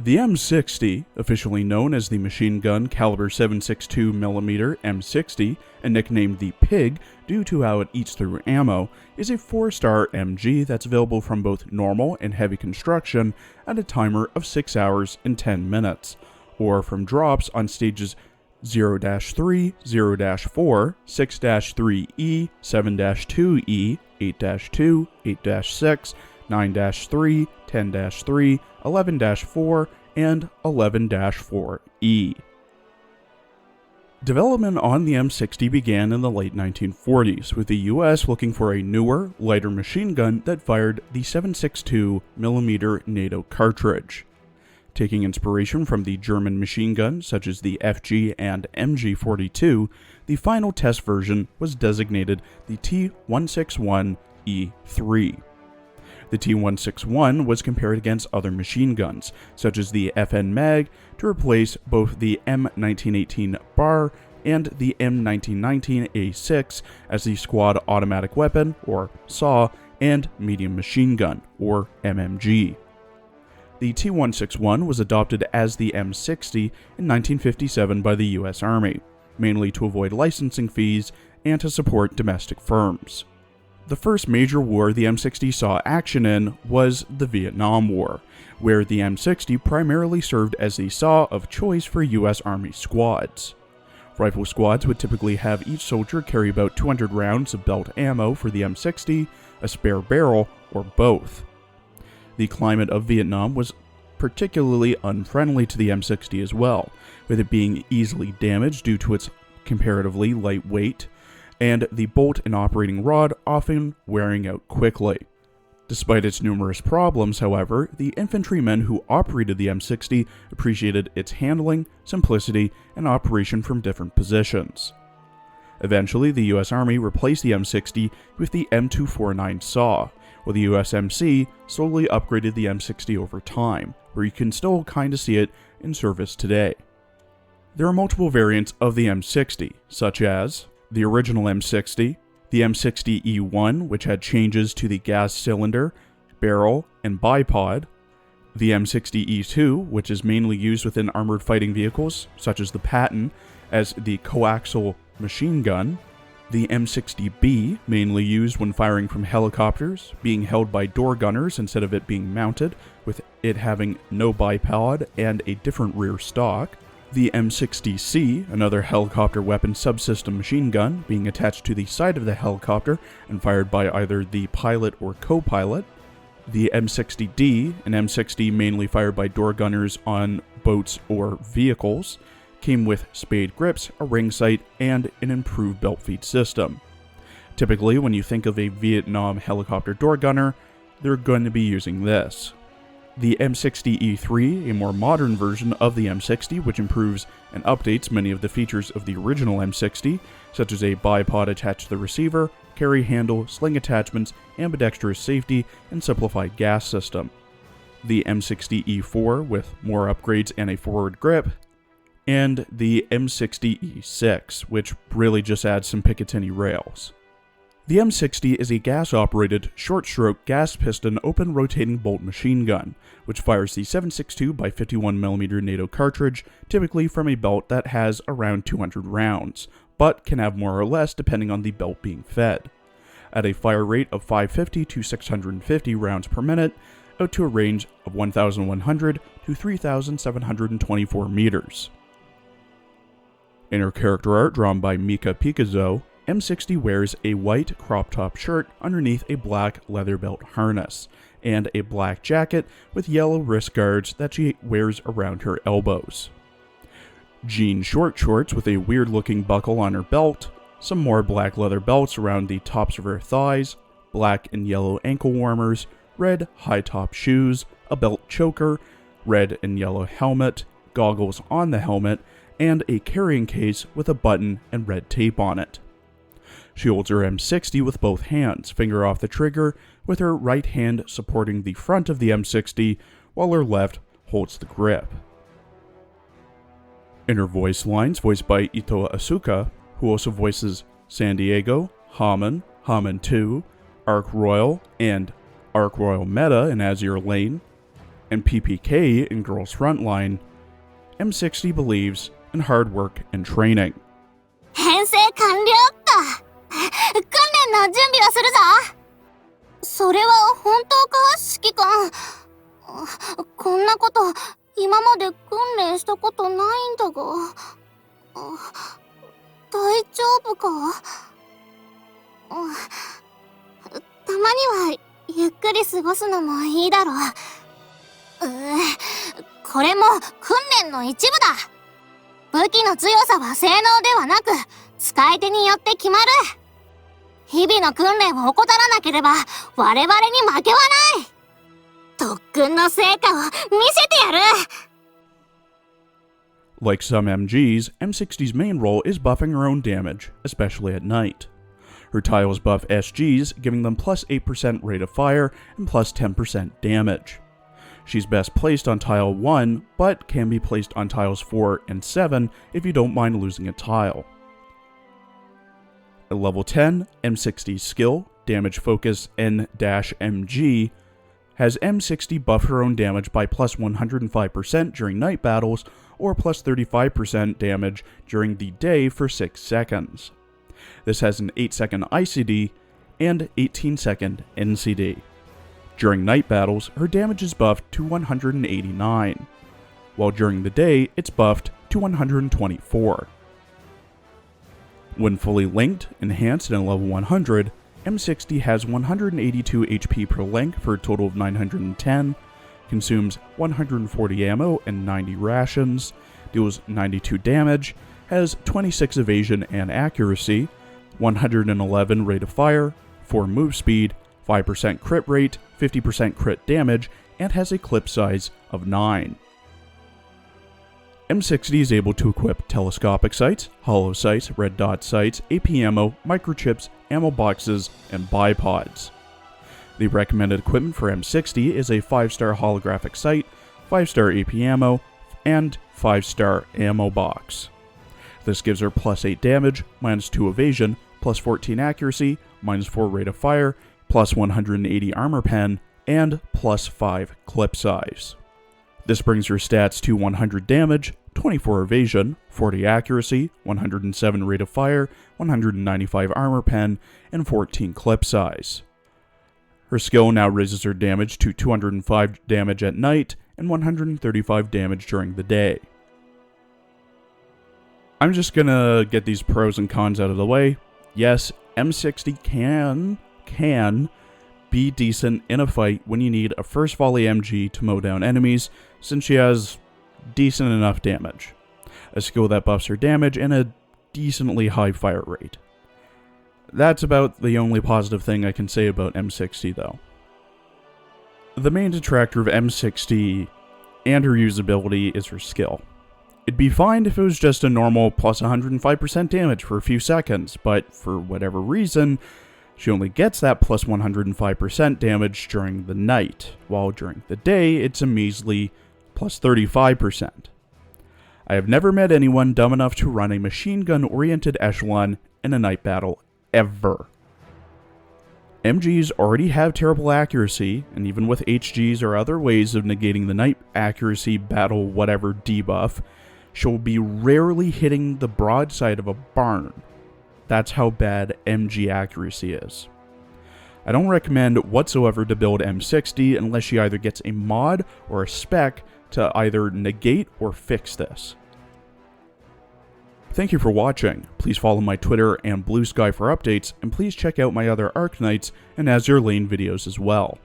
The M60, officially known as the machine gun caliber 7.62mm M60 and nicknamed the Pig due to how it eats through ammo, is a 4-star MG that's available from both normal and heavy construction at a timer of 6 hours and 10 minutes, or from drops on stages 0-3, 0-4, 6-3E, 7-2E, 8-2, 8-6, 9-3, 10-3, 11-4, and 11-4E. Development on the M60 began in the late 1940s, with the US looking for a newer, lighter machine gun that fired the 7.62mm NATO cartridge. Taking inspiration from the German machine guns such as the FG and MG42, the final test version was designated the T161E3. The T161 was compared against other machine guns, such as the FN Mag, to replace both the M1918 Bar and the M1919A6 as the squad automatic weapon, or SAW, and medium machine gun, or MMG. The T161 was adopted as the M60 in 1957 by the US Army, mainly to avoid licensing fees and to support domestic firms. The first major war the M60 saw action in was the Vietnam War, where the M60 primarily served as the SAW of choice for US Army squads. Rifle squads would typically have each soldier carry about 200 rounds of belt ammo for the M60, a spare barrel, or both. The climate of Vietnam was particularly unfriendly to the M60 as well, with it being easily damaged due to its comparatively light weight, and the bolt and operating rod often wearing out quickly. Despite its numerous problems, however, the infantrymen who operated the M60 appreciated its handling, simplicity, and operation from different positions. Eventually, the US Army replaced the M60 with the M249 SAW, while the USMC slowly upgraded the M60 over time, where you can still kinda see it in service today. There are multiple variants of the M60, such as the original M60, the M60E1, which had changes to the gas cylinder, barrel, and bipod, the M60E2, which is mainly used within armored fighting vehicles, such as the Patton, as the coaxial machine gun, the M60B, mainly used when firing from helicopters, being held by door gunners instead of it being mounted, with it having no bipod and a different rear stock, the M60C, another helicopter weapon subsystem machine gun, being attached to the side of the helicopter and fired by either the pilot or co-pilot, the M60D, an M60 mainly fired by door gunners on boats or vehicles, came with spade grips, a ring sight, and an improved belt feed system. Typically, when you think of a Vietnam helicopter door gunner, they're going to be using this. The M60E3, a more modern version of the M60, which improves and updates many of the features of the original M60, such as a bipod attached to the receiver, carry handle, sling attachments, ambidextrous safety, and simplified gas system. The M60E4, with more upgrades and a forward grip, and the M60E6, which really just adds some Picatinny rails. The M60 is a gas-operated, short-stroke, gas-piston, open-rotating bolt machine gun, which fires the 7.62 by 51mm NATO cartridge, typically from a belt that has around 200 rounds, but can have more or less depending on the belt being fed. At a fire rate of 550 to 650 rounds per minute, out to a range of 1,100 to 3,724 meters. Inner character art drawn by Mika Picazo, M60 wears a white crop-top shirt underneath a black leather belt harness, and a black jacket with yellow wrist guards that she wears around her elbows. Jean short shorts with a weird-looking buckle on her belt, some more black leather belts around the tops of her thighs, black and yellow ankle warmers, red high-top shoes, a belt choker, red and yellow helmet, goggles on the helmet, and a carrying case with a button and red tape on it. She holds her M60 with both hands, finger off the trigger, with her right hand supporting the front of the M60, while her left holds the grip. Inner voice lines voiced by Ito Asuka, who also voices San Diego, Hammond, Hammond 2, Ark Royal, and Arc Royal Meta in Azure Lane, and PPK in Girls Frontline, M60 believes in hard work and training. 編成完了っと。訓練の準備をするぞ。それは本当か、指揮官。こんなこと今まで訓練したことないんだが。大丈夫か？たまにはゆっくり過ごすのもいいだろう。これも訓練の一部だ。武器の強さは性能ではなく使い手によって決まる。日々の訓練を怠らなければ我々に負けはない。特訓の成果を見せてやる。Like some MGs, M60's main role is buffing her own damage, especially at night. Her tiles buff SGs, giving them plus 8% rate of fire and plus 10% damage. She's best placed on tile 1, but can be placed on tiles 4 and 7 if you don't mind losing a tile. At level 10, M60's skill, Damage Focus N-MG, has M60 buff her own damage by plus 105% during night battles, or plus 35% damage during the day for 6 seconds. This has an 8-second ICD and 18-second NCD. During night battles, her damage is buffed to 189, while during the day, it's buffed to 124. When fully linked, enhanced, and level 100, M60 has 182 HP per link for a total of 910, consumes 140 ammo and 90 rations, deals 92 damage, has 26 evasion and accuracy, 111 rate of fire, 4 move speed, 5% crit rate, 50% crit damage, and has a clip size of 9. M60 is able to equip telescopic sights, hollow sights, red dot sights, AP ammo, microchips, ammo boxes, and bipods. The recommended equipment for M60 is a 5-star holographic sight, 5-star AP ammo, and 5-star ammo box. This gives her plus 8 damage, minus 2 evasion, plus 14 accuracy, minus 4 rate of fire, plus 180 armor pen, and plus 5 clip size. This brings her stats to 100 damage, 24 evasion, 40 accuracy, 107 rate of fire, 195 armor pen, and 14 clip size. Her skill now raises her damage to 205 damage at night and 135 damage during the day. I'm just gonna get these pros and cons out of the way. Yes, M60 can be decent in a fight when you need a first volley MG to mow down enemies, since she has decent enough damage, a skill that buffs her damage, and a decently high fire rate. That's about the only positive thing I can say about M60 though. The main detractor of M60 and her usability is her skill. It'd be fine if it was just a normal plus 105% damage for a few seconds, but for whatever reason, she only gets that plus 105% damage during the night, while during the day it's a measly plus 35%. I have never met anyone dumb enough to run a machine gun-oriented echelon in a night battle ever. MGs already have terrible accuracy, and even with HGs or other ways of negating the night accuracy battle whatever debuff, she'll be rarely hitting the broadside of a barn. That's how bad MG accuracy is. I don't recommend whatsoever to build M60 unless she either gets a mod or a spec to either negate or fix this. Thank you for watching. Please follow my Twitter and Blue Sky for updates, and please check out my other Arknights and Azure Lane videos as well.